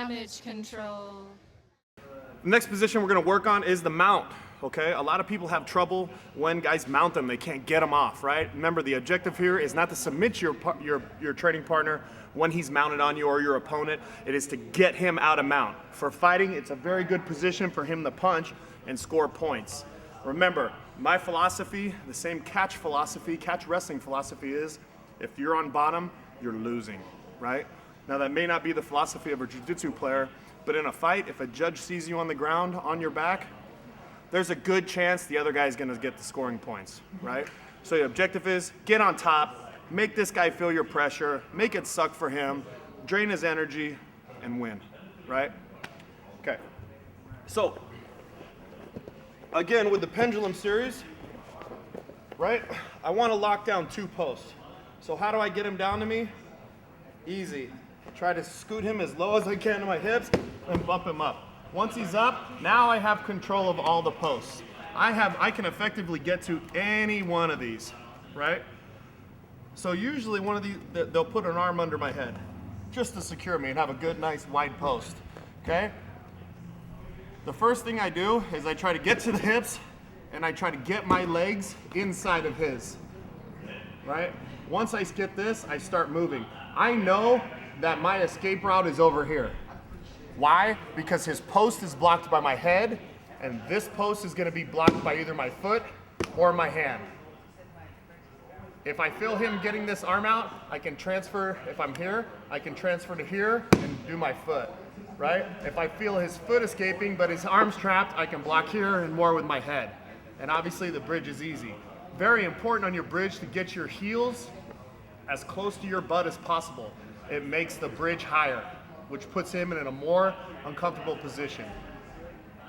Damage control. The next position we're gonna work on is the mount, okay? A lot of people have trouble when guys mount them, they can't get them off, right? Remember, the objective here is not to submit your training partner when he's mounted on you or your opponent. It is to get him out of mount. For fighting, it's a very good position for him to punch and score points. Remember, my philosophy, the same catch wrestling philosophy is, if you're on bottom, you're losing, right? Now that may not be the philosophy of a jiu-jitsu player, but in a fight, if a judge sees you on the ground, on your back, there's a good chance the other guy's gonna get the scoring points, right? So the objective is, get on top, make this guy feel your pressure, make it suck for him, drain his energy, and win, right? Okay, so, again, with the pendulum series, right, I wanna lock down 2 posts. So how do I get him down to me? Easy. Try to scoot him as low as I can to my hips and bump him up. Once he's up, now I have control of all the posts. I can effectively get to any one of these, right? So usually one of these, they'll put an arm under my head just to secure me and have a good, nice, wide post, okay? The first thing I do is I try to get to the hips and I try to get my legs inside of his, right? Once I get this, I start moving. I know that my escape route is over here. Why? Because his post is blocked by my head, and this post is gonna be blocked by either my foot or my hand. If I feel him getting this arm out, I can transfer, if I'm here, I can transfer to here and do my foot, right? If I feel his foot escaping, but his arm's trapped, I can block here and more with my head. And obviously the bridge is easy. Very important on your bridge to get your heels as close to your butt as possible. It makes the bridge higher, which puts him in a more uncomfortable position.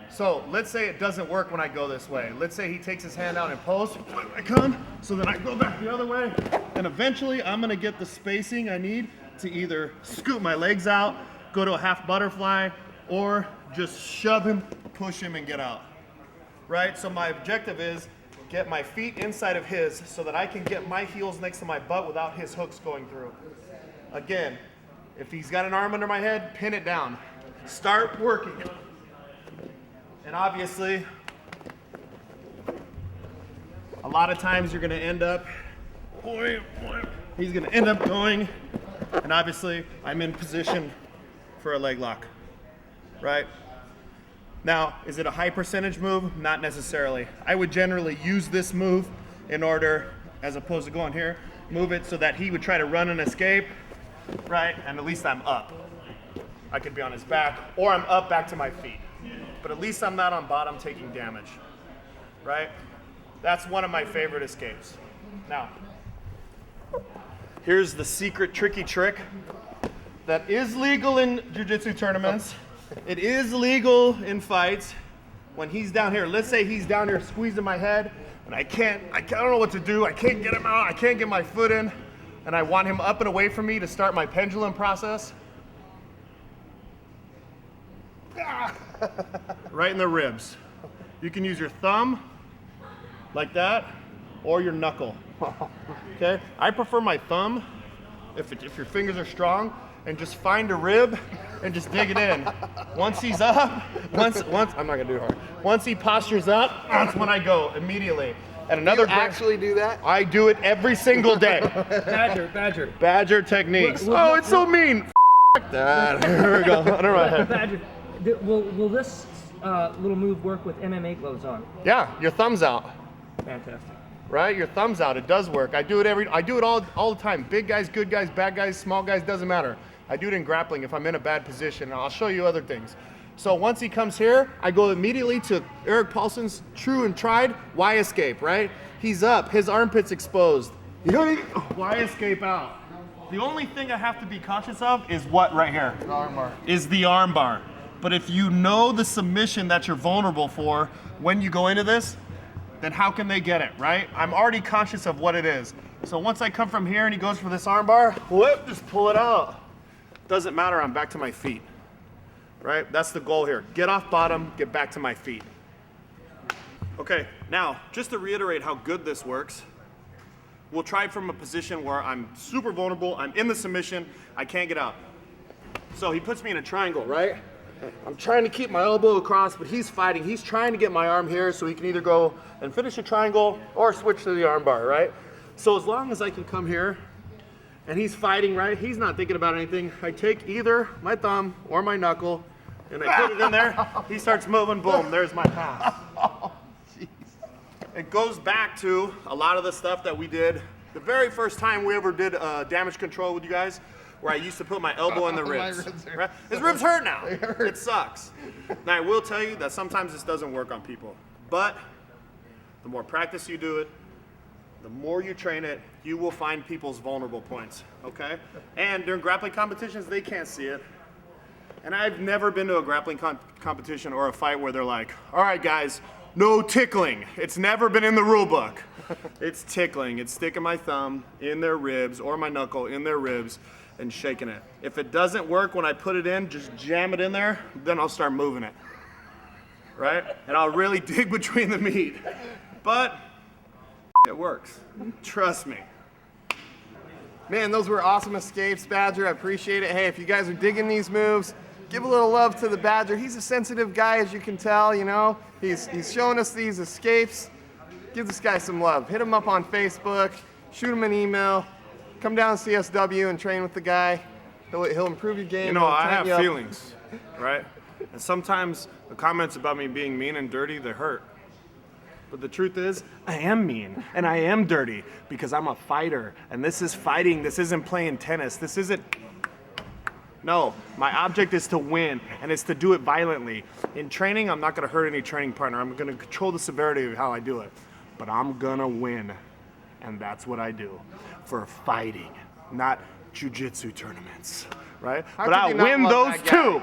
So let's say it doesn't work when I go this way. Let's say he takes his hand out in post, I come, so then I go back the other way, and eventually I'm gonna get the spacing I need to either scoot my legs out, go to a half butterfly, or just shove him, push him, and get out, right? So my objective is get my feet inside of his so that I can get my heels next to my butt without his hooks going through. Again, if he's got an arm under my head, pin it down. Start working. And obviously, a lot of times you're gonna end up, he's gonna end up going, and obviously I'm in position for a leg lock, right? Now, is it a high percentage move? Not necessarily. I would generally use this move in order, as opposed to going here, move it so that he would try to run and escape, right? And at least I'm up. I could be on his back, or I'm up back to my feet. But at least I'm not on bottom taking damage, right? That's one of my favorite escapes. Now, here's the secret tricky trick that is legal in jiu-jitsu tournaments. It is legal in fights. When he's down here, let's say he's down here squeezing my head, and I don't know what to do. I can't get him out, I can't get my foot in, and I want him up and away from me to start my pendulum process. Right in the ribs. You can use your thumb, like that, or your knuckle, okay? I prefer my thumb, if your fingers are strong, and just find a rib and just dig it in. Once he's up, I'm not gonna do it hard. Once he postures up, that's when I go immediately. And another you actually do that? I do it every single day. Badger techniques. Oh, it's so mean. F that. Here we go. Under my head. Badger, will this little move work with MMA gloves on? Yeah, your thumb's out. Fantastic. Right, your thumb's out. It does work. I do it all the time. Big guys, good guys, bad guys, small guys, doesn't matter. I do it in grappling if I'm in a bad position. And I'll show you other things. So once he comes here, I go immediately to Eric Paulson's true and tried Y escape, right? He's up, his armpit's exposed. Y escape out. The only thing I have to be conscious of is what right here? The arm bar. Is the arm bar. But if you know the submission that you're vulnerable for when you go into this, then how can they get it, right? I'm already conscious of what it is. So once I come from here and he goes for this arm bar, whoop, just pull it out. Doesn't matter, I'm back to my feet, right? That's the goal here. Get off bottom, get back to my feet. Okay, now, just to reiterate how good this works, we'll try from a position where I'm super vulnerable, I'm in the submission, I can't get out. So he puts me in a triangle, right? I'm trying to keep my elbow across, but he's fighting. He's trying to get my arm here so he can either go and finish a triangle or switch to the arm bar, right? So as long as I can come here and he's fighting, right? He's not thinking about anything. I take either my thumb or my knuckle and I put it in there. He starts moving, boom, there's my pass. It goes back to a lot of the stuff that we did the very first time we ever did damage control with you guys, where I used to put my elbow in the ribs. Right? His ribs hurt now. It sucks. Now I will tell you that sometimes this doesn't work on people, but the more practice you do it, the more you train it, you will find people's vulnerable points, okay? And during grappling competitions, they can't see it. And I've never been to a grappling competition or a fight where they're like, all right guys, no tickling. It's never been in the rule book. It's tickling. It's sticking my thumb in their ribs or my knuckle in their ribs and shaking it. If it doesn't work when I put it in, just jam it in there, then I'll start moving it, right? And I'll really dig between the meat. But it works. Trust me. Man, those were awesome escapes, Badger. I appreciate it. Hey, if you guys are digging these moves, give a little love to the Badger. He's a sensitive guy, as you can tell, you know. He's showing us these escapes. Give this guy some love. Hit him up on Facebook, shoot him an email, come down to CSW and train with the guy. He'll improve your game. You know, I have feelings, right? And sometimes the comments about me being mean and dirty, they hurt. But the truth is, I am mean and I am dirty because I'm a fighter. And this is fighting. This isn't playing tennis. This isn't. No, my object is to win, and it's to do it violently. In training, I'm not going to hurt any training partner. I'm going to control the severity of how I do it. But I'm going to win, and that's what I do for fighting, not jiu-jitsu tournaments, right? But I'll win those too.